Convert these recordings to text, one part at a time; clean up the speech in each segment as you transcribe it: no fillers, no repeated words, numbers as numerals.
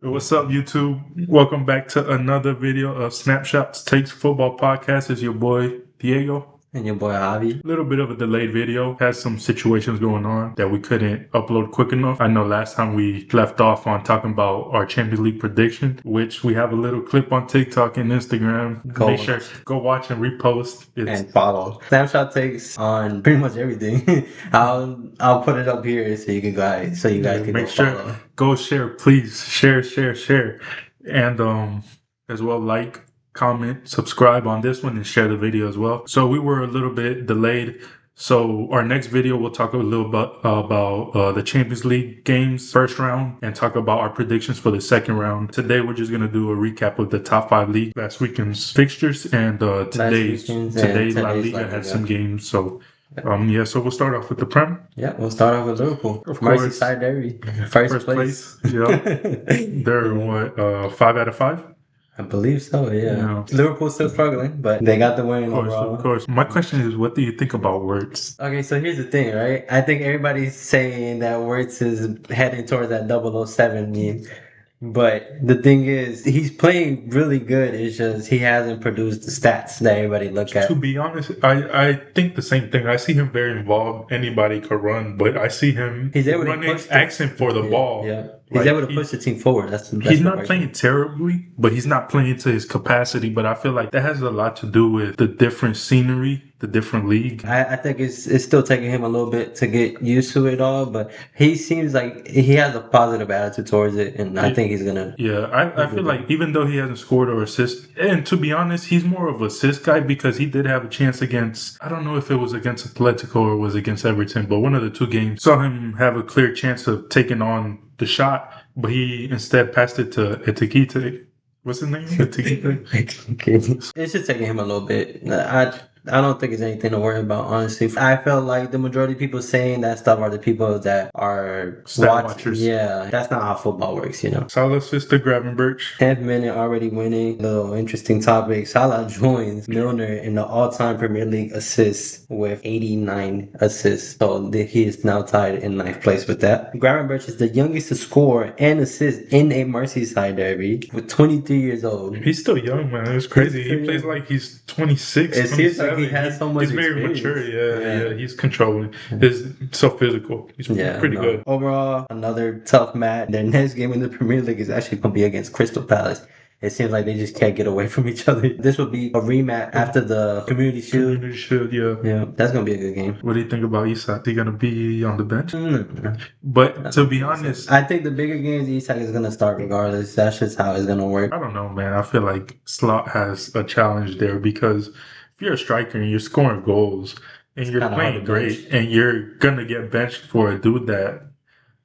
What's up, YouTube? Welcome back to another video of Snapshots Takes Football Podcast. It's your boy Diego. And your boy Javi. A little bit of a delayed video. Had some situations going on that we couldn't upload quick enough. I know last time we left off on talking about our Champions League prediction, which we have a little clip on TikTok and Instagram. Make sure go watch and repost. And follow. Snapshot takes on pretty much everything. I'll put it up here so you guys can make sure follow. Go share, please. Share. And as well, like, comment, subscribe on this one, and share the video as well. So we were a little bit delayed. So our next video, we'll talk a little bit about the Champions League games, first round, and talk about our predictions for the second round. Today, we're just going to do a recap of the top 5 league last weekend's fixtures, and today La Liga had some games. So so we'll start off with the Prem. Yeah, we'll start off with Liverpool. Of course. Merseyside Derby. First place. Yeah. They're what, 5 out of 5? I believe so, yeah. Liverpool's still struggling, but they got the win overall. Of course. My question is, what do you think about Wirtz? Okay, so here's the thing, right? I think everybody's saying that Wirtz is heading towards that 007 meme. But the thing is, he's playing really good. It's just he hasn't produced the stats that everybody look at. To be honest, I think the same thing. I see him very involved. Anybody could run, but I see him running, asking for the ball. Yeah. He's able to push the team forward. He's not playing terribly, but he's not playing to his capacity. But I feel like that has a lot to do with the different scenery, the different league. I think it's still taking him a little bit to get used to it all, but he seems like he has a positive attitude towards it, and I think he's gonna. Yeah, I feel like even though he hasn't scored or assist, and to be honest, he's more of an assist guy because he did have a chance against. I don't know if it was against Atletico or was against Everton, but one of the two games saw him have a clear chance of taking on the shot, but he instead passed it to Etikita. What's his name? Etikita. It's just taking him a little bit. I don't think it's anything to worry about, honestly. I felt like the majority of people saying that stuff are the people that are watchers. Yeah, that's not how football works, you know. Salah assist to Gravenberch. 10th minute already winning. Little interesting topic. Salah joins Milner in the all-time Premier League assists with 89 assists. So he is now tied in 9th place with that. Gravenberch is the youngest to score and assist in a Merseyside derby with 23 years old. He's still young, man. It's crazy. He plays like he's 26, It seems like he has so much He's very mature, yeah. He's controlling. He's so physical. He's pretty good. Overall, another tough match. Their next game in the Premier League is actually going to be against Crystal Palace. It seems like they just can't get away from each other. This will be a rematch after the Community Shield. Community Shield, yeah. Yeah, that's going to be a good game. What do you think about Isak? Is he going to be on the bench? But to be honest, I think the bigger games, Isak is going to start regardless. That's just how it's going to work. I don't know, man. I feel like Slot has a challenge there because if you're a striker and you're scoring goals and you're playing great and you're going to get benched for a dude that,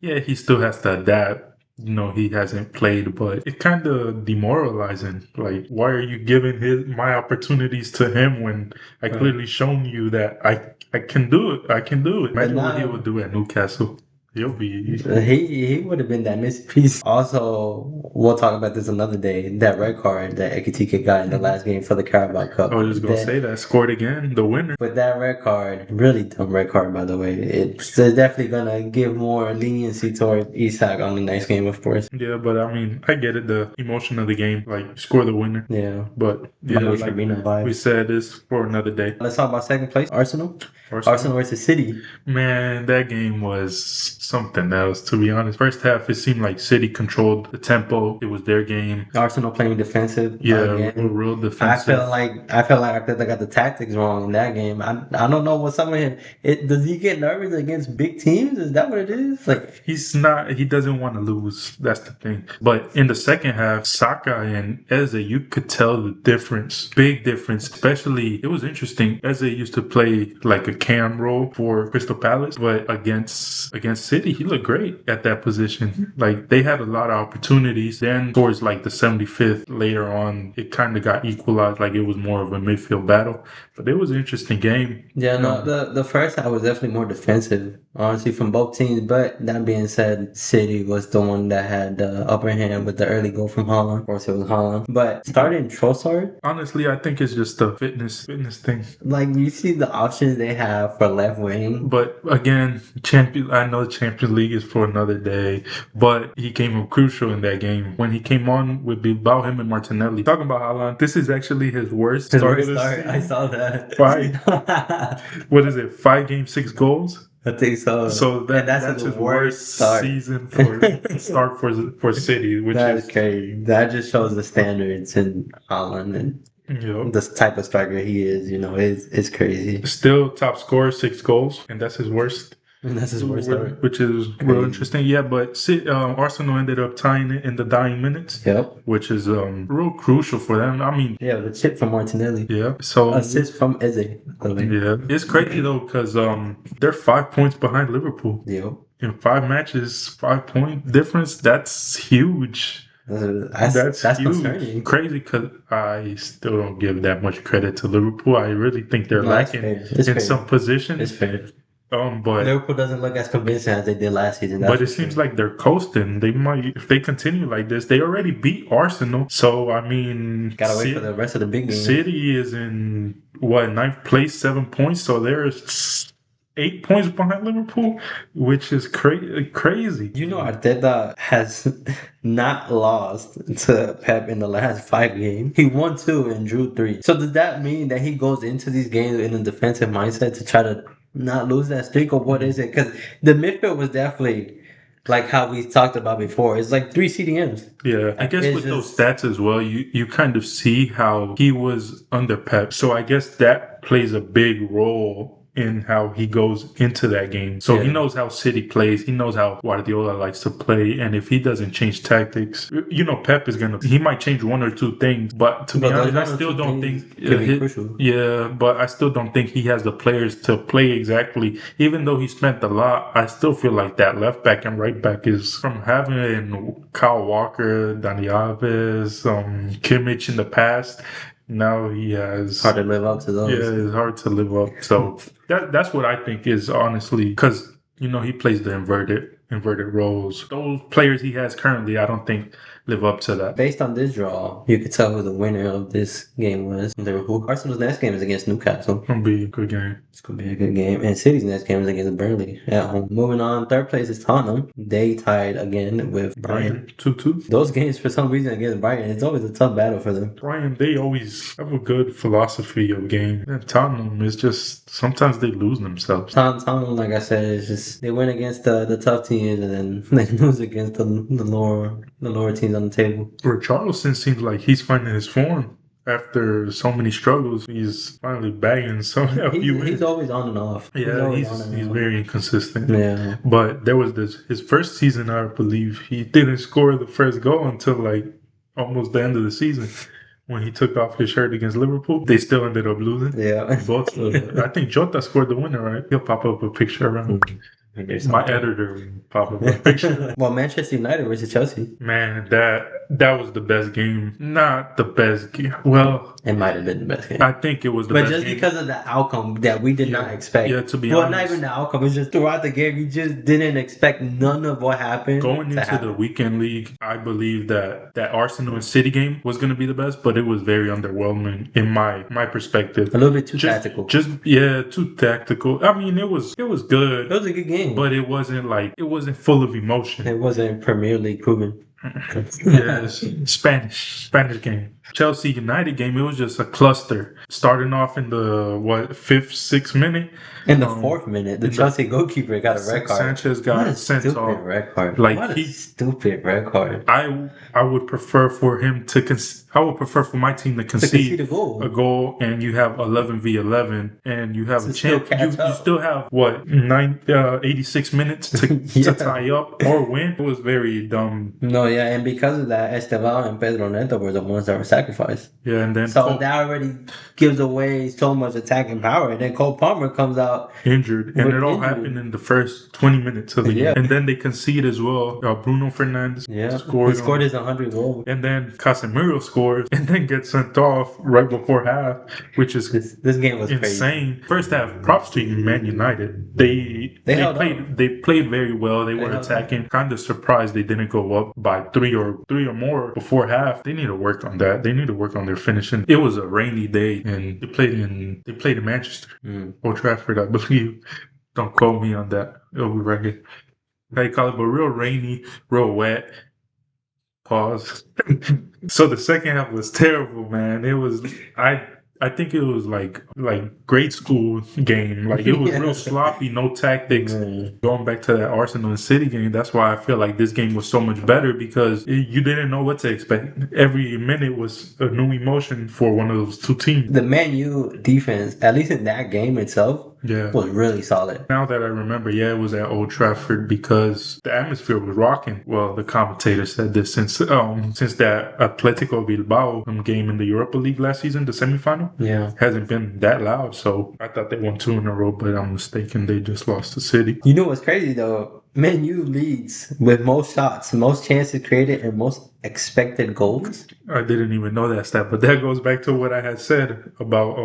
yeah, he still has to adapt. You know, he hasn't played, but it's kind of demoralizing. Like, why are you giving my opportunities to him when I clearly shown you that I can do it? I can do it. Imagine what he would do at Newcastle. He'll be. He would have been that missing piece. Also, we'll talk about this another day. That red card that Ekitike got in the last game for the Carabao Cup. I was just gonna say that scored again, the winner. But that red card, really dumb red card, by the way. It's definitely gonna give more leniency toward Isak on the next game, of course. Yeah, but I mean, I get it. The emotion of the game, like score the winner. Yeah, but yeah, like we said, this for another day. Let's talk about second place, Arsenal versus City. Man, that game was something else, to be honest. First half, it seemed like City controlled the tempo. It was their game. Arsenal playing defensive. Yeah, real defensive. I felt like they got the tactics wrong in that game. I don't know what's up with him. Does he get nervous against big teams? Is that what it is? Like, he's not. He doesn't want to lose. That's the thing. But in the second half, Saka and Eze, you could tell the difference. Big difference. Especially, it was interesting. Eze used to play like a cam role for Crystal Palace, but against City, he looked great at that position. Like, they had a lot of opportunities. Then towards like the 75th, later on, it kind of got equalized. Like, it was more of a midfield battle. But it was an interesting game. Yeah, no, the first half was definitely more defensive, honestly, from both teams. But that being said, City was the one that had the upper hand with the early goal from Haaland. Of course, it was Haaland. But starting Trossard, honestly, I think it's just a fitness thing. Like, you see the options they have for left wing. But again, I know Champions League is for another day. But he came up crucial in that game. When he came on with Bilbao, him and Martinelli. Talking about Haaland, this is actually his worst start of the season. I saw that. What is it? 5 games, 6 goals? I think so. So that's his worst season for City, which That's is crazy. That just shows the standards in Holland and this type of striker he is. It's crazy. Still top scorer, 6 goals, and that's his worst. And that's his worst start. Which is real interesting. Yeah, but Arsenal ended up tying it in the dying minutes. Yep. Which is real crucial for them. I mean, yeah, the chip from Martinelli. Yeah. So assist from Eze. Yeah, it's crazy though because they're 5 points behind Liverpool. Yep. In 5 matches, 5-point difference. That's huge. That's huge. Concerning. Crazy because I still don't give that much credit to Liverpool. I really think they're lacking in some positions. It's fair. But Liverpool doesn't look as convincing as they did last season. But it seems like they're coasting. They might, if they continue like this, they already beat Arsenal. So I mean, gotta wait for the rest of the big games. City is in 9th place, 7 points. So they're 8 points behind Liverpool, which is crazy. Arteta has not lost to Pep in the last 5 games. He won 2 and drew 3. So does that mean that he goes into these games in a defensive mindset to try to not lose that streak, or what is it? Because the midfield was definitely like how we talked about before. It's like 3 CDMs. Yeah, I guess with those stats as well, you kind of see how he was under Pep. So I guess that plays a big role in how he goes into that game. So he knows how City plays. He knows how Guardiola likes to play. And if he doesn't change tactics, Pep is he might change 1 or 2 things. But to be honest, I still don't think but I still don't think he has the players to play exactly. Even though he spent a lot, I still feel like that left back and right back is from having Kyle Walker, Dani Alves, Kimmich in the past. Now he has hard to live up to those. Yeah, it's hard to live up. So that's what I think is honestly because he plays the inverted roles. Those players he has currently, I don't think live up to that. Based on this draw, you could tell who the winner of this game was. Liverpool. Arsenal's next game is against Newcastle. It's gonna be a good game. It's gonna be a good game. And City's next game is against Burnley at home. Moving on, 3rd place is Tottenham. They tied again with Brighton. 2-2. Those games, for some reason, against Brighton, it's always a tough battle for them. Brighton, they always have a good philosophy of game. And Tottenham is just sometimes they lose themselves. Tottenham, like I said, is just they win against the tough teams and then they lose against the lower teams on the table. Richarlison seems like he's finding his form. After so many struggles, he's finally bagging He's always on and off. Yeah, he's very inconsistent. Yeah. But there was his first season, I believe, he didn't score the first goal until like almost the end of the season. When he took off his shirt against Liverpool, they still ended up losing. Yeah. Both. I think Jota scored the winner, right? He'll pop up a picture around. My editor pop up a picture. Well, Manchester United versus Chelsea. Man, that was the best game. Not the best game. Well, it might have been the best game. I think it was the best game. But just because of the outcome that we did not expect. Yeah, to be honest. Well, not even the outcome. It's just throughout the game, you just didn't expect none of what happened. Going into the weekend league, I believe that Arsenal and City game was going to be the best, but it was very underwhelming in my perspective. A little bit too tactical. Too tactical. I mean, it was good. It was a good game. But it wasn't full of emotion. It wasn't Premier League proven. Yes, Spanish game. Chelsea United game, it was just a cluster. Starting off in the 5th, 6th minute. In the 4th minute, the Chelsea goalkeeper got a red card. Sanchez got sent off. Red card. Like what a stupid red card. I would prefer for him to I would prefer for my team to concede a goal, and you have 11v11, and you have a chance. You still have 86 minutes to tie up or win. It was very dumb. No, yeah, and because of that, Esteban and Pedro Neto were the ones that were sacrificed. Yeah, and then that already gives away so much attacking power. And then Cole Palmer comes out injured, and it all happened in the first 20 minutes of the game. And then they concede as well. Bruno Fernandes scored. He scored his 100th goal. And then Casemiro scores, and then gets sent off right before half, which is this game was insane. Crazy. First half, props to Man United. They played very well. They were attacking. Kind of surprised they didn't go up by three or more before half. They need to work on that. They need to work on their finishing. It was a rainy day, and they played in Manchester, Old Trafford, I believe. Don't quote me on that. It'll be right here. how you call it, but real rainy, real wet. Pause. So the second half was terrible, man. It was I think it was like grade school game. Like it was real Yeah. sloppy, no tactics. Man. Going back to that Arsenal and City game, that's why I feel like this game was so much better because you didn't know what to expect. Every minute was a new emotion for one of those two teams. The Man U defense, at least in that game itself, Yeah. was really solid. Now that I remember, yeah, it was at Old Trafford because the atmosphere was rocking. Well, the commentator said this since that Atletico Bilbao game in the Europa League last season, the semifinal, Yeah. hasn't been that loud. So I thought they won 2 in a row, but I'm mistaken. They just lost to City. You know what's crazy though? Man U leads with most shots, most chances created, and most expected goals. I didn't even know that stat, but that goes back to what I had said about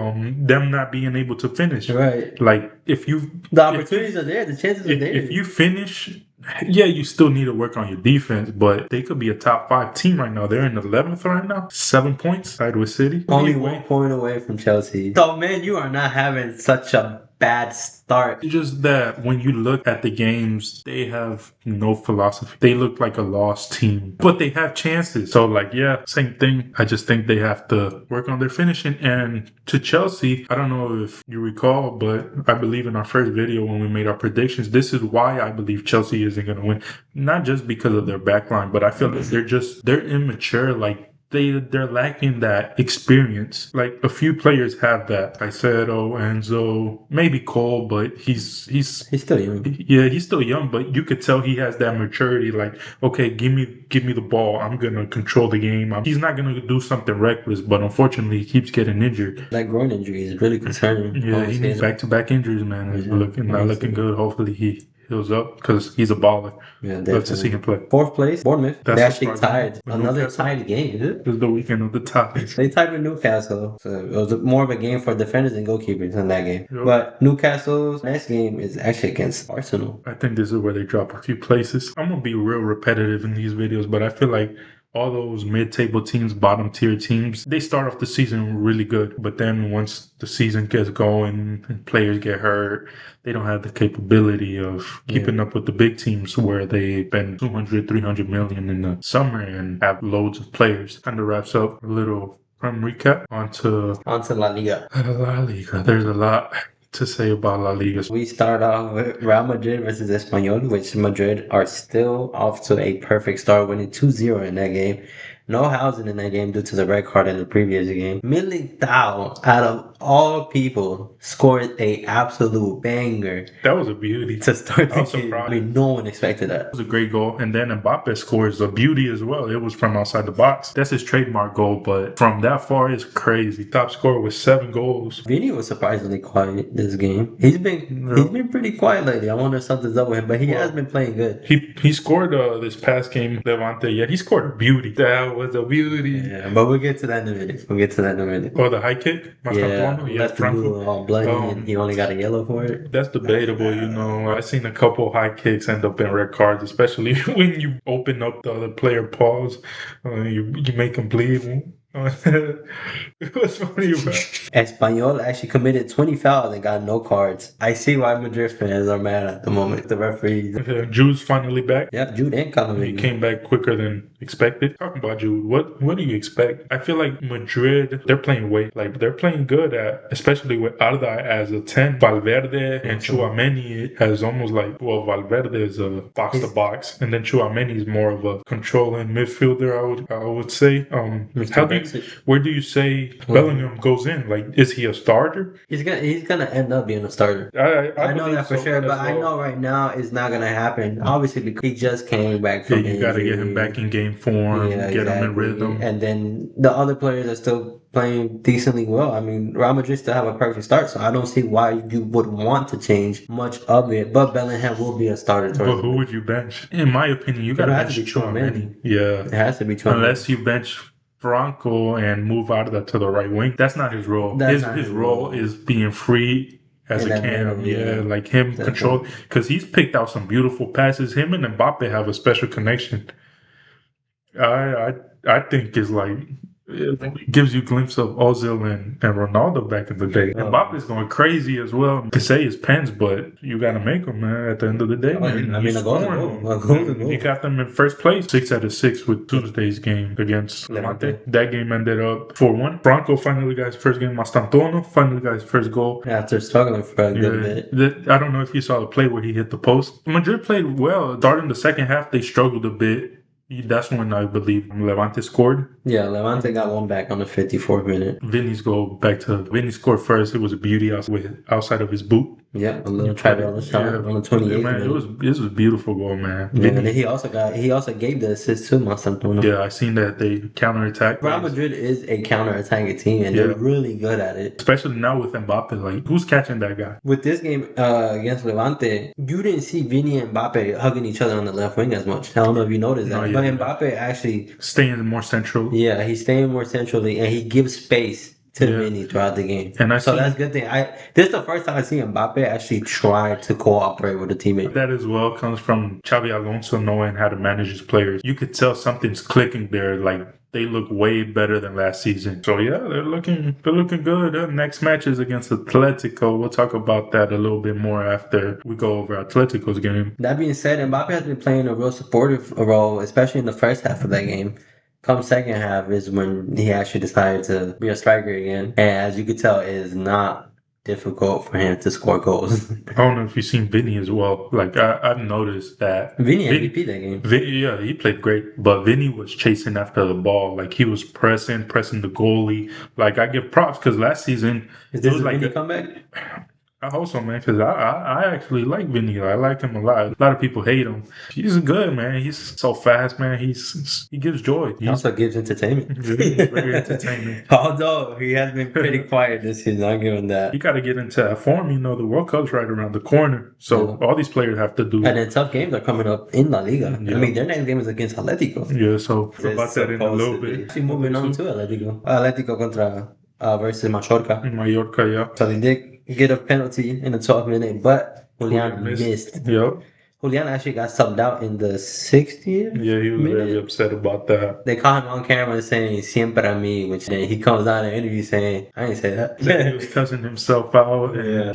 them not being able to finish. Right. Like The opportunities are there, the chances are there. if you finish, yeah, you still need to work on your defense, but they could be a top 5 team right now. They're in 11th right now, 7 points, tied with City. Only 1 point away from Chelsea. So, man, you are not having such a bad start. It's just that when you look at the games, they have no philosophy. They look like a lost team, but they have chances. So, like, yeah, same thing. I just think they have to work on their finishing. And to Chelsea, I don't know if you recall, but I believe in our first video when we made our predictions, this is why I believe Chelsea isn't going to win. Not just because of their backline, but I feel like they're immature. Like, they're lacking that experience. Like a few players have that. Caicedo, Enzo, maybe Cole, but he's still young. Yeah, he's still young, but you could tell he has that maturity. Like, okay, give me the ball. I'm gonna control the game. He's not gonna do something reckless, but unfortunately, he keeps getting injured. That groin injury is really concerning. Yeah, he needs back-to-back injuries, man. It's not looking good. Hopefully, he heals up because he's a baller. Yeah, Love to see him play. 4th place, Bournemouth. They actually tied. With Another Newcastle. tied game, is it? This is the weekend of the ties. They tied with Newcastle. So it was more of a game for defenders and goalkeepers in that game. Yep. But Newcastle's next game is actually against Arsenal. I think this is where they drop a few places. I'm gonna be real repetitive in these videos, but I feel like all those mid-table teams, bottom-tier teams, they start off the season really good, but then once the season gets going and players get hurt, they don't have the capability of keeping up with the big teams where they spend 200, 300 million in the summer and have loads of players. Kind of wraps up a little recap onto La Liga. La Liga. There's a lot to say about La Liga. We start off with Real Madrid versus Espanyol, which Madrid are still off to a perfect start, winning 2-0 in that game. No housing in that game due to the red card in the previous game. Militao, out of all people, scored a absolute banger. That was a beauty to start the game. I mean, no one expected that. It was a great goal. And then Mbappe scores a beauty as well. It was from outside the box. That's his trademark goal, but from that far, it's crazy. Top scorer with 7 goals. Vini was surprisingly quiet this game. He's been pretty quiet lately. I wonder if something's up with him, but he has been playing good. He scored this past game, Levante. Yeah, he scored a beauty. That was a beauty. Yeah, but we'll get to that in a minute. Oh, the high kick? Left the blue all bloody and he only got a yellow for it. That's debatable, you know. I've seen a couple high kicks end up in red cards, especially when you open up the other player paws. You make him bleed. It was funny, bro. Espanyol actually committed 20 fouls and got no cards. I see why Madrid fans are mad at the moment. The referees. Jude's finally back. Yeah, Jude and Colombia. He came back quicker than expected. Talking about Jude, what do you expect? I feel like Madrid, they're playing they're playing good especially with Arda as a 10, Valverde and Tchouaméni as almost Valverde is a box to box, and then Tchouaméni is more of a controlling midfielder. I would say. Where do you say Bellingham goes in? Like, is he a starter? He's gonna end up being a starter. I know that for sure, but I know right now it's not gonna happen. Obviously, because he just came back from injury. You gotta get him back in game form, get him in rhythm. And then the other players are still playing decently well. I mean, Real Madrid still have a perfect start, so I don't see why you would want to change much of it. But Bellingham will be a starter. But who would you bench? In my opinion, you gotta bench Tchouaméni. Yeah, it has to be Tchouaméni. Unless you bench Franco and move out of that to the right wing. That's not his role. His role is being free as a cam. Yeah, like him control, because he's picked out some beautiful passes. Him and Mbappe have a special connection. I think it's like It gives you a glimpse of Ozil and Ronaldo back in the day. And Mbappe's going crazy as well. You can say his pens, but you got to make them, man. At the end of the day, man, I you mean, a goal's a scoring goal. A them. goal's a You goal. got them in first place, 6 out of 6 with Tuesday's game against Levante. Levante. That game ended up 4-1. Franco finally got his first game. Mastantuono finally got his first goal. After struggling for a good bit. I don't know if you saw the play where he hit the post. Madrid played well. Starting the second half, they struggled a bit. That's when I believe Levante scored. Yeah, Levante got one back on the 54th minute. Vinny's goal back to Vinny scored first. It was a beauty outside of his boot. Yeah, a little Trivella shot on the 28th man, minute. it was a beautiful goal, man. Yeah, and then he also gave the assist to Mastantuono. Yeah, I seen that they counterattack. Real Madrid is a counterattacking team, and they're really good at it. Especially now with Mbappe, like who's catching that guy? With this game against Levante, you didn't see Vinny and Mbappe hugging each other on the left wing as much. I don't know if you noticed that, but Mbappe actually staying more central. Yeah, he's staying more centrally, and he gives space to Vinny throughout the game. And so that's a good thing. This is the first time I see Mbappe actually try to cooperate with a teammate. That as well comes from Xabi Alonso knowing how to manage his players. You could tell something's clicking there. Like they look way better than last season. So yeah, they're looking good. Next match is against Atletico. We'll talk about that a little bit more after we go over Atletico's game. That being said, Mbappe has been playing a real supportive role, especially in the first half of that game. Come second half is when he actually decided to be a striker again. And as you could tell, it is not difficult for him to score goals. I don't know if you've seen Vinny as well. Like I've noticed that Vinny MVP that game. Yeah, he played great, but Vinny was chasing after the ball. Like he was pressing the goalie. Like I give props because last season it was like Vinny comeback. I hope so, man, because I actually like Vinny. I like him a lot. A lot of people hate him. He's good, man. He's so fast, man. He gives joy. He also gives entertainment. Very entertaining. Although he has been pretty quiet this season, I'll give him that. You got to get into that form. You know, the World Cup's right around the corner. So all these players have to do. And then tough games are coming up in La Liga. Yeah. I mean, their next game is against Atletico. Yeah, so about that in a little bit. Actually, moving on to Atletico. Atletico contra versus Mallorca. Mallorca, yeah. So they did get a penalty in the 12th minute, but Julian missed. Yep. Julian actually got subbed out in the 60th. Yeah, he was very upset about that. They caught him on camera saying "siempre a mí," which then he comes out in an interview saying, "I ain't say that." He was cussing himself out, and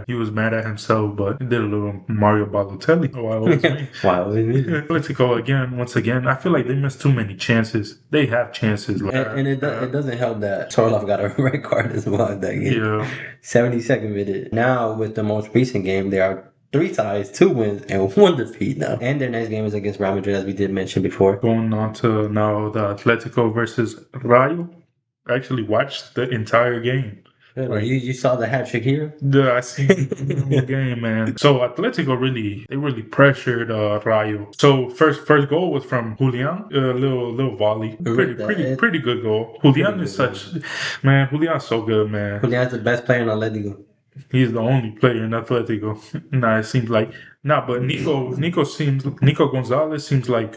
he was mad at himself, but he did a little Mario Balotelli. Why always me? Why always me? Atletico once again. I feel like they missed too many chances. They have chances, and it doesn't help that Torlov got a red card as well in that game. Yeah, 72nd minute. Now with the most recent game, they are 3 ties, 2 wins, and 1 defeat now. And their next game is against Real Madrid, as we did mention before. Going on to now the Atletico versus Rayo. I actually watched the entire game. Like, you saw the hat trick here? Yeah, I seen the game, man. So Atletico really pressured Rayo. So first goal was from Julian, a little volley, pretty good goal. Julian is Julian's so good, man. Julian's the best player in Atletico. He's the only player in Atletico. It seems like but Nico Gonzalez seems like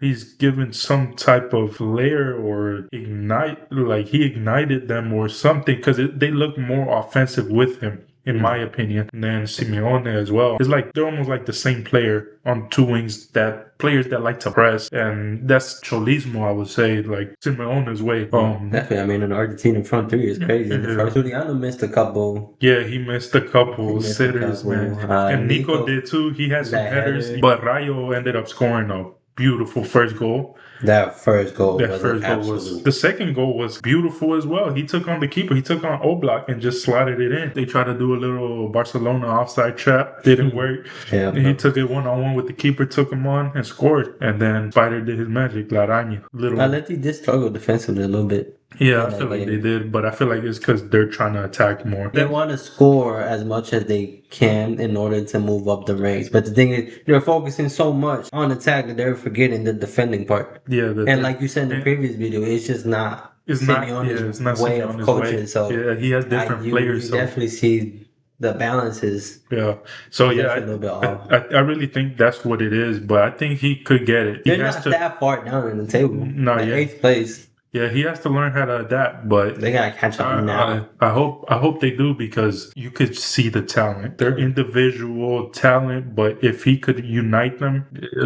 he's given some type of layer or ignite, like he ignited them or something, because they look more offensive with him, in my opinion, than Simeone as well. It's like they're almost like the same player on 2 wings, players that like to press, and that's Cholismo, I would say, like Simeone's way. Definitely, I mean, an Argentine front 3 is crazy. The first Juliano missed a couple. Yeah, he missed a couple sitters, man. And Nico did too. He had some headers, but Rayo ended up scoring a beautiful first goal. That first goal was the second goal was beautiful as well. He took on the keeper. He took on Oblak and just slotted it in. They tried to do a little Barcelona offside trap. Didn't work. Yeah, he took it 1-on-1 with the keeper, took him on and scored. And then Spider did his magic. La Araña. Atleti did struggle defensively a little bit. Yeah, I feel like they did, but I feel like it's because they're trying to attack more. They want to score as much as they can in order to move up the ranks. But the thing is, they're focusing so much on attack that they're forgetting the defending part. Yeah, and like you said in the previous video, it's just not Simeone's way of coaching. So yeah, he has different players. You definitely see the balances. Yeah. So a little bit off. I really think that's what it is, but I think he could get it. They're not that far down in the table. No, like 8th place. Yeah, he has to learn how to adapt, but They gotta catch up now. I hope they do because you could see the talent. They're individual talent, but if he could unite them,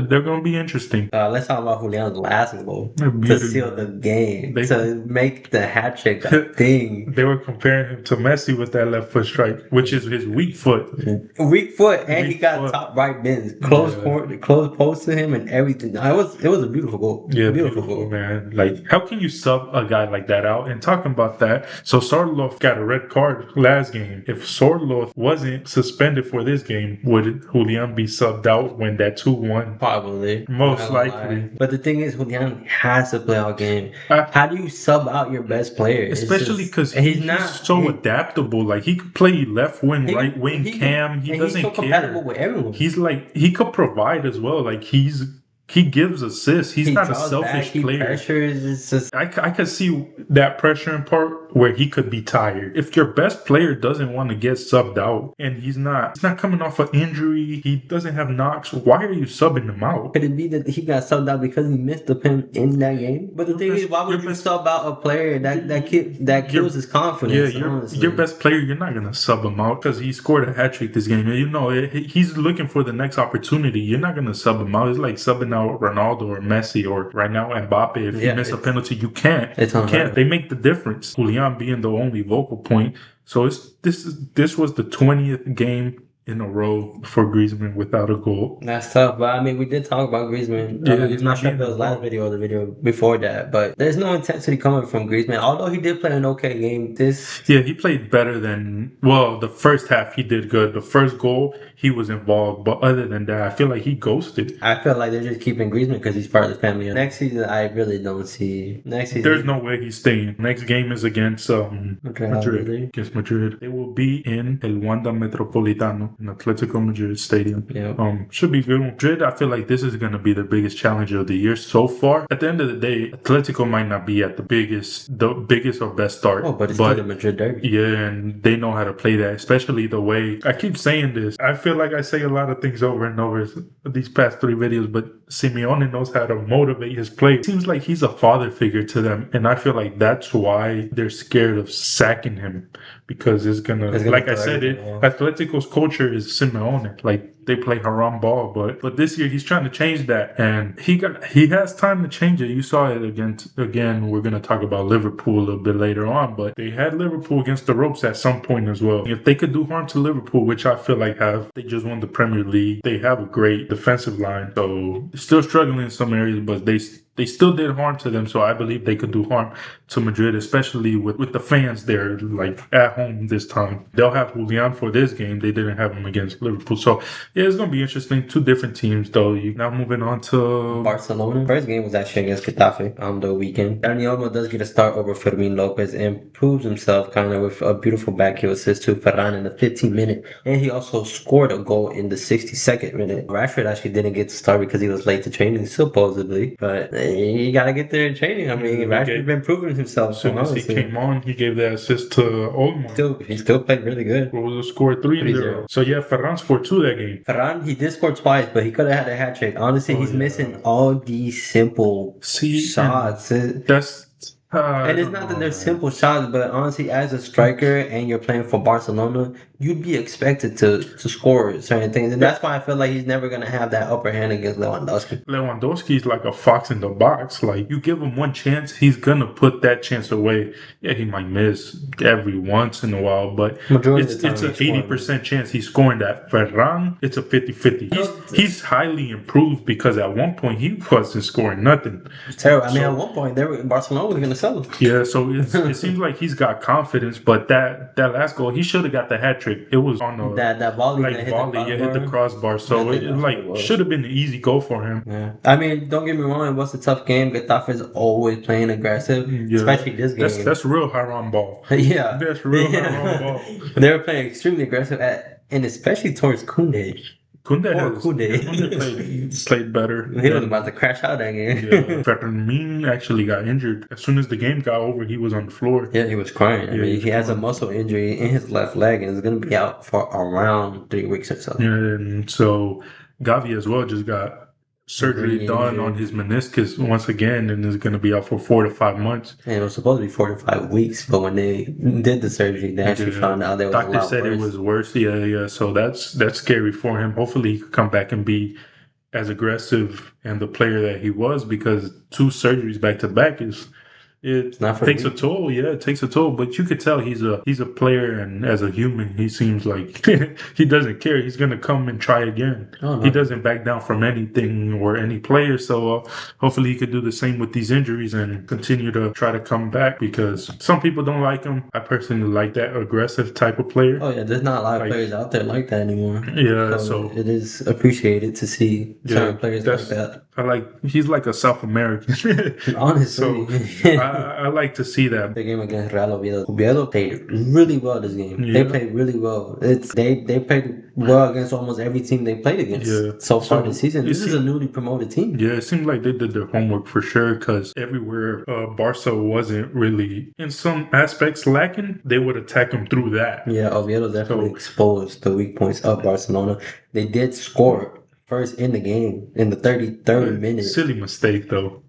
they're gonna be interesting. Let's talk about Julian's last goal They're to beautiful, seal the man. game, They to make the hat trick a thing. they were comparing him to Messi with that left foot strike, which is his weak foot. Weak foot, and he Weak got foot. top right bins, close Yeah. court, close post to him, and everything. It was a beautiful goal. Yeah, Beautiful beautiful, goal. man. Like, how can you sub a guy like that out? And talking about that, so Sorloth got a red card last game. If Sorloth wasn't suspended for this game, would Julian be subbed out when that 2-1? Probably. Most Not gonna likely. lie. But the thing is, Julian has to play all game. I- How do you sub out your best player? It's Especially just- because he's he's not so adaptable. Like, he could play left wing, he- right wing, he- cam. He and doesn't he's so care. compatible with everyone. He's like, he could provide as well. Like, he gives assists. He's He not a draws selfish back, he player. pressures. It's just I could see that pressuring part where he could be tired. If your best player doesn't want to get subbed out and he's not coming off an injury, he doesn't have knocks, why are you subbing him out? could it be that he got subbed out because he missed the pin in that game? But the thing is, why would you sub out a player that kills his confidence? Yeah, honestly? your best player, you're not gonna sub him out because he scored a hat trick this game. And you know, he's looking for the next opportunity. You're not gonna sub him out. It's like subbing out Ronaldo or Messi or right now Mbappe. If you miss a penalty, you can't. You can't. They make the difference. Julian being the only vocal point. So this was the 20th game in a row for Griezmann without a goal. That's tough, but I mean, we did talk about Griezmann. Yeah, I'm not sure if it was last video or the video before that, but there's no intensity coming from Griezmann. Although he did play an okay game, he played better than the first half. He did good. The first goal he was involved, but other than that, I feel like he ghosted. I feel like they're just keeping Griezmann because he's part of the family. Next season, I really don't see. Next season, there's no way he's staying. Next game is against Madrid. Against Madrid, they will be in El Wanda Metropolitano in Atletico Madrid Stadium. Yeah. Should be good. Madrid, I feel like this is going to be the biggest challenge of the year so far. At the end of the day, Atletico might not be at the biggest or best start. Oh, but it's still the Madrid derby. Yeah, and they know how to play that, especially the way I keep saying this. I feel like I say a lot of things over and over these past 3 videos, but Simeone knows how to motivate his players. It seems like he's a father figure to them, and I feel like that's why they're scared of sacking him because it's gonna like I said, Atletico's culture is Simeone. Like they play haram ball, but this year he's trying to change that, and he has time to change it. You saw it again. We're gonna talk about Liverpool a little bit later on, but they had Liverpool against the ropes at some point as well. If they could do harm to Liverpool, which I feel like they just won the Premier League, they have a great defensive line, so they're still struggling in some areas, but they still did harm to them, so I believe they could do harm to Madrid, especially with the fans there, like at home this time. They'll have Julian for this game. They didn't have him against Liverpool. So, yeah, it's going to be interesting. 2 different teams, though. Now moving on to Barcelona. First game was actually against Getafe on the weekend. Dani Olmo does get a start over Fermin Lopez and proves himself kind of with a beautiful backheel assist to Ferran in the 15th minute. And he also scored a goal in the 62nd minute. Rashford actually didn't get to start because he was late to training, supposedly. But you gotta get there in training. I mean, Rashford's been proving himself. As soon as he came on, he gave that assist to Olmo. He still played really good. What was the score? 3-0. So yeah, Ferran scored 2 that game. Ferran, he did score twice, but he could have had a hat trick. Honestly, he's missing all these simple shots. And it's not that they're simple shots, but honestly, as a striker and you're playing for Barcelona, you'd be expected to score certain things. And that's why I feel like he's never going to have that upper hand against Lewandowski. Lewandowski's like a fox in the box. Like, you give him one chance, he's going to put that chance away. Yeah, he might miss every once in a while, but it's an 80% chance he's scoring that. Ferran, it's a 50-50. He's highly improved because at one point he wasn't scoring nothing. It's terrible. I mean, at one point, Barcelona was going to sell him. Yeah, so it seems like he's got confidence, but that last goal, he should have got the hat trick. It was on that volley, like hit the crossbar. So it should have been an easy goal for him. Yeah, I mean, don't get me wrong, it was a tough game. Getafe is always playing aggressive, especially this game. That's real haram ball. Yeah, that's real haram ball. They were playing extremely aggressive and especially towards Koundé. Koundé played better. He was about to crash out that game. Fermin actually got injured. As soon as the game got over, he was on the floor. Yeah, he was crying. I mean, he has a muscle injury in his left leg and is going to be out for around 3 weeks or so. Yeah, and so Gavi as well just got surgery done on Re-injured. his meniscus once again, and is going to be out for 4 to 5 months. And it was supposed to be 4 to 5 weeks, but when they did the surgery, they actually Yeah, found out that it was a doctor lot said it worse. was worse. Yeah, yeah. So that's scary for him. Hopefully, he could come back and be as aggressive and the player that he was, because two surgeries back to back is it It's not for the takes a weak. toll. Yeah, it takes a toll. But you could tell he's a player, and as a human, he seems like he doesn't care. He's gonna come and try again. Oh He no. doesn't back down from anything or any player. So hopefully he could do the same with these injuries and continue to try to come back, because some people don't like him. I personally like that aggressive type of player. Oh yeah, there's not a lot of Like, players out there like that anymore. yeah, So so it is appreciated to see yeah, certain players like that's that. he's like a South American. Honestly, So I like to see that. the game against Real Oviedo. Oviedo played really well this game. They Yeah, played really well. They played well against almost every team they played yeah. against so far this So season. it This is a seemed, newly promoted team. yeah, it seemed like they did their homework for sure, because everywhere Barca wasn't really in some aspects lacking, they would attack them through that. Yeah, Oviedo definitely So exposed the weak points of Barcelona. They did score first in the game in the 33rd minute. silly mistake though.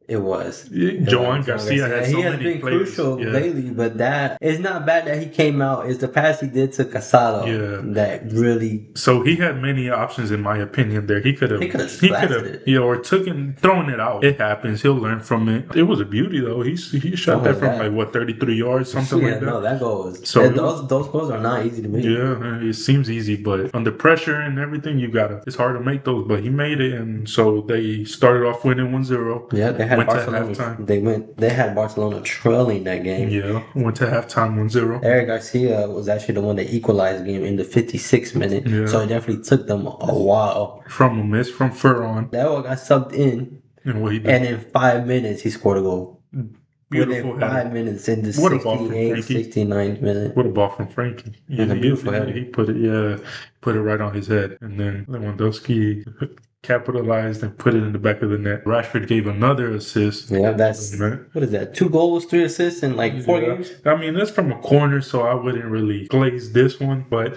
It was. Joan John Garcia had Garcia. He so has many been players. crucial Yeah, lately, but that it's not bad that he came out. It's the pass he did to Casado yeah. that really So he had many options, in my opinion. There, he could have he could blasted have, it. you know, or thrown it out. It happens. He'll learn from it. It was a beauty though. He Oh shot my that from like god. what 33 yards, something Yeah, like no, that. that goal was So it was, those goals are not easy to make. yeah, it seems easy, but under pressure and everything, it's hard to make those. But he made it, and so they started off winning 1-0. Yeah, they had Went to Barcelona. halftime. They had Barcelona trailing that game. Yeah, went to halftime 1-0. Eric Garcia was actually the one that equalized the game in the 56th minute, so Yeah, it definitely took them a while. from a miss from Ferron, That one got subbed in, and what he and did, in 5 minutes he scored a goal. beautiful Within header. 5 minutes, in the What a ball from 68th, Frankie. 69th minute, What a ball from Frankie. and a beautiful header. He put it, yeah, put it right on his head. And then Lewandowski capitalized and put it in the back of the net. Rashford gave another assist. Yeah, that's what is that? 2 goals, 3 assists in like 4 games. I mean, that's from a corner, so I wouldn't really glaze this one, but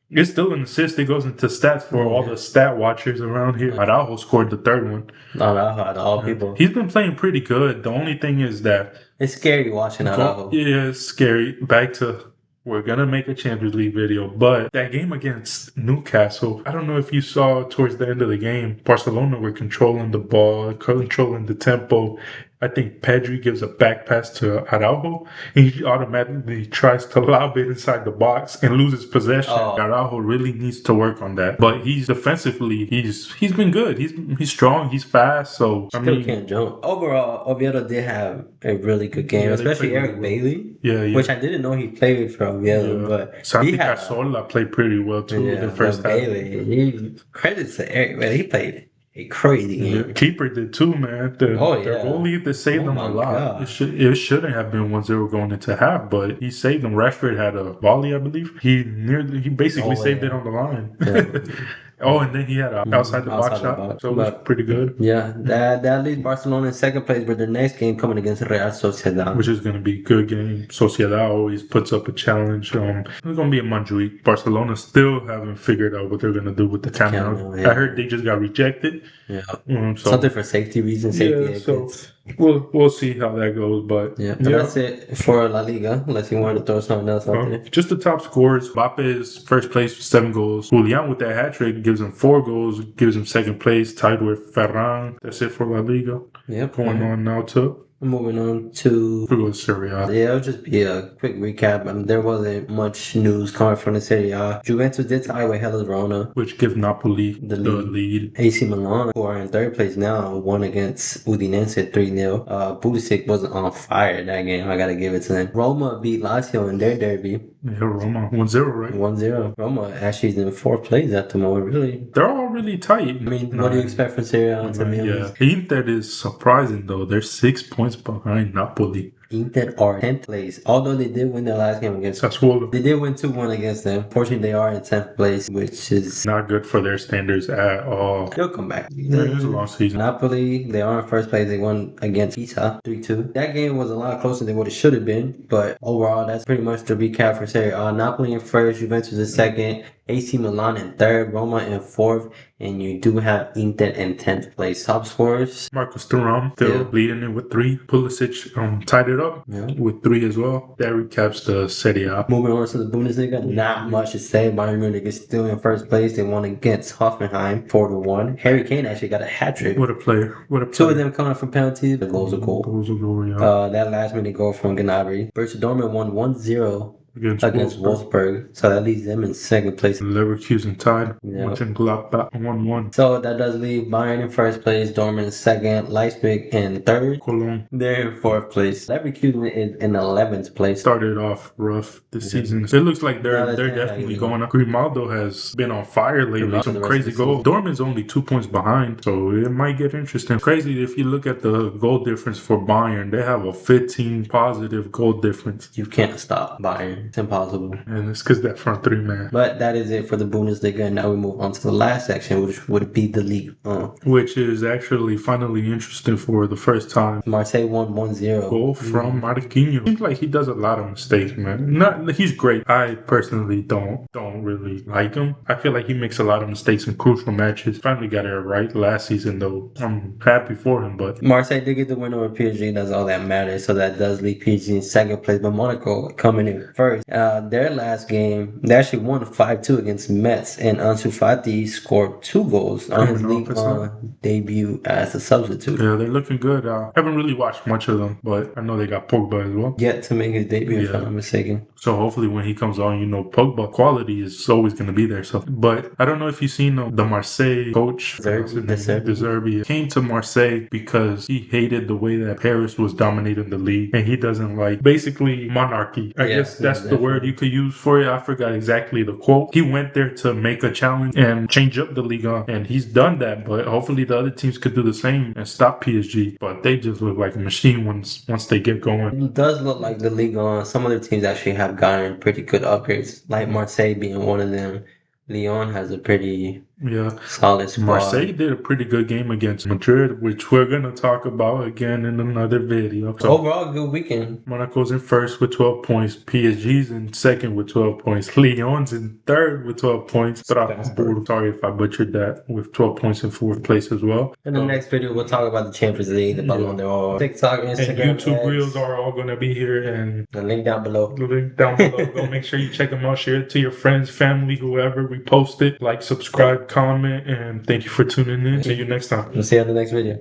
it's still an assist. It goes into stats for all the stat watchers around here. Araujo scored the third one. No, no, all people. He's been playing pretty good. The only thing is that It's scary watching Araujo. yeah, it's scary. Back to, we're gonna make a Champions League video, but that game against Newcastle, I don't know if you saw towards the end of the game, Barcelona were controlling the ball, controlling the tempo. I think Pedri gives a back pass to Araujo, and he automatically tries to lob it inside the box and loses possession. Oh. Araujo really needs to work on that. But he's defensively, he's been good. He's strong. He's fast. So I Still mean, can't jump. Overall, Oviedo did have a really good game, Yeah, they especially played Eric really well. Bailey, yeah. which I didn't know he played for Oviedo, but he Santi had Cazorla played pretty well too yeah, the first but half. Bailey. He credits to Eric Bailey. He played a crazy Yeah, game. keeper did too, man. Oh, Their yeah. goalie, they saved Oh, them my a lot. God. It shouldn't have been 1-0 going into half, but he saved them. Rashford had a volley, I believe. He basically Oh, saved yeah. it on the line. Yeah. Oh, and then he had an outside the box Outside the shot, box. so it was But pretty good. yeah, that leaves Barcelona in second place with their next game coming against Real Sociedad. Which is going to be a good game. Sociedad always puts up a challenge. It's going to be a Montjuic. Barcelona still haven't figured out what they're going to do with the Camp Nou. Yeah. I heard they just got rejected. Yeah. So Something for safety reasons, safety yeah, so exits. we'll see how that goes. But Yeah, but that's it for La Liga. Unless you wanted to throw something else out there. just the top scores. Mbappe is first place with 7 goals. Julian with that hat trick gives him 4 goals, gives him second place, tied with Ferran. That's it for La Liga. Yep. Going on now to Moving on to we'll go to Serie A. yeah, it'll just be a quick recap. There wasn't much news coming from the Serie A. Juventus did tie with Hellas Verona. Which give Napoli The the lead. lead. AC Milan, who are in third place now, won against Udinese 3-0. Pulisic was on fire that game. I gotta give it to them. Roma beat Lazio in their derby Yeah, Roma 1-0, right? 1-0. Roma actually is in fourth place at the moment. Really. They're all really tight. I mean, what do you expect from Serie A? To be honest? Inter is surprising though. They're 6 points behind Napoli. Inter are 10th place. Although they did win their last game against Sassuolo. They did win 2-1 against them. Fortunately, they are in 10th place, which is Not good for their standards at all. they'll come back. Yeah, it was a long season. Napoli, they are in first place. They won against Pisa 3-2. That game was a lot closer than what it should have been, but overall, that's pretty much the recap for Serie A. Napoli in first, Juventus in second, AC Milan in third, Roma in fourth, And you do have Inter in 10th place. Top scorers. Marcus Thuram still leading it with 3. Pulisic tied it up with 3 as well. That recaps the Serie A. Moving on to the Bundesliga, not much to say. Bayern Munich is still in first place. They won against Hoffenheim 4-1. Harry Kane actually got a hat trick. What a player. Two of them coming from penalties. The goals are goal. Yeah. That last minute goal from Gnabry. Borussia Dortmund won 1-0 against Wolfsburg. So that leaves them in second place. Leverkusen tied. Mönchengladbach 1-1. So that does leave Bayern in first place, Dortmund in second, Leipzig in third. Cologne. They're in fourth place. Leverkusen is in 11th place. Started off rough this season. It looks like they're definitely going up. Grimaldo has been on fire lately. Some crazy goals. Dortmund's only 2 points behind, so it might get interesting. Crazy if you look at the goal difference for Bayern. They have a 15 positive goal difference. You can't stop Bayern. It's impossible. And it's because that front 3, man. But that is it for the Bundesliga. And now we move on to the last section, which would be the Ligue 1. Which is actually finally interesting for the first time. Marseille won 1-0. Goal from Marquinhos. Seems like he does a lot of mistakes, man. He's great. I personally don't really like him. I feel like he makes a lot of mistakes in crucial matches. Finally got it right last season, though. I'm happy for him, but Marseille did get the win over PSG. That's all that matters. So that does leave PSG in second place, but Monaco coming in first. Their last game, they actually won 5-2 against Metz, and Ansu Fati scored 2 goals on his Ligue 1 debut as a substitute. Yeah, they're looking good. I haven't really watched much of them, but I know they got Pogba as well. Yet to make his debut, if I'm not mistaken. So hopefully when he comes on, Pogba quality is always going to be there. So, but I don't know if you've seen the Marseille coach, De Zerbi, came to Marseille because he hated the way that Paris was dominating the league, and he doesn't like basically monarchy. I guess that's the word you could use for it. I forgot exactly the quote. He went there to make a challenge and change up the Liga, and he's done that. But hopefully the other teams could do the same and stop PSG. But they just look like a machine once they get going. It does look like the Liga. Some other teams actually have gotten pretty good upgrades, like Marseille being one of them. Lyon has a pretty solid squad. Marseille did a pretty good game against Madrid, which we're going to talk about again in another video. So, overall, good weekend. Monaco's in first with 12 points. PSG's in second with 12 points. Lyon's in third with 12 points. Sorry if I butchered that, with 12 points in fourth place as well. In the next video, we'll talk about the Champions League, the Ballon d'Or, TikTok, Instagram, and YouTube reels are all going to be here, and the link down below. Go make sure you check them out. Share it to your friends, family, whoever. We post it. Like, subscribe, comment, and thank you for tuning in. See you next time. We'll see you on the next video.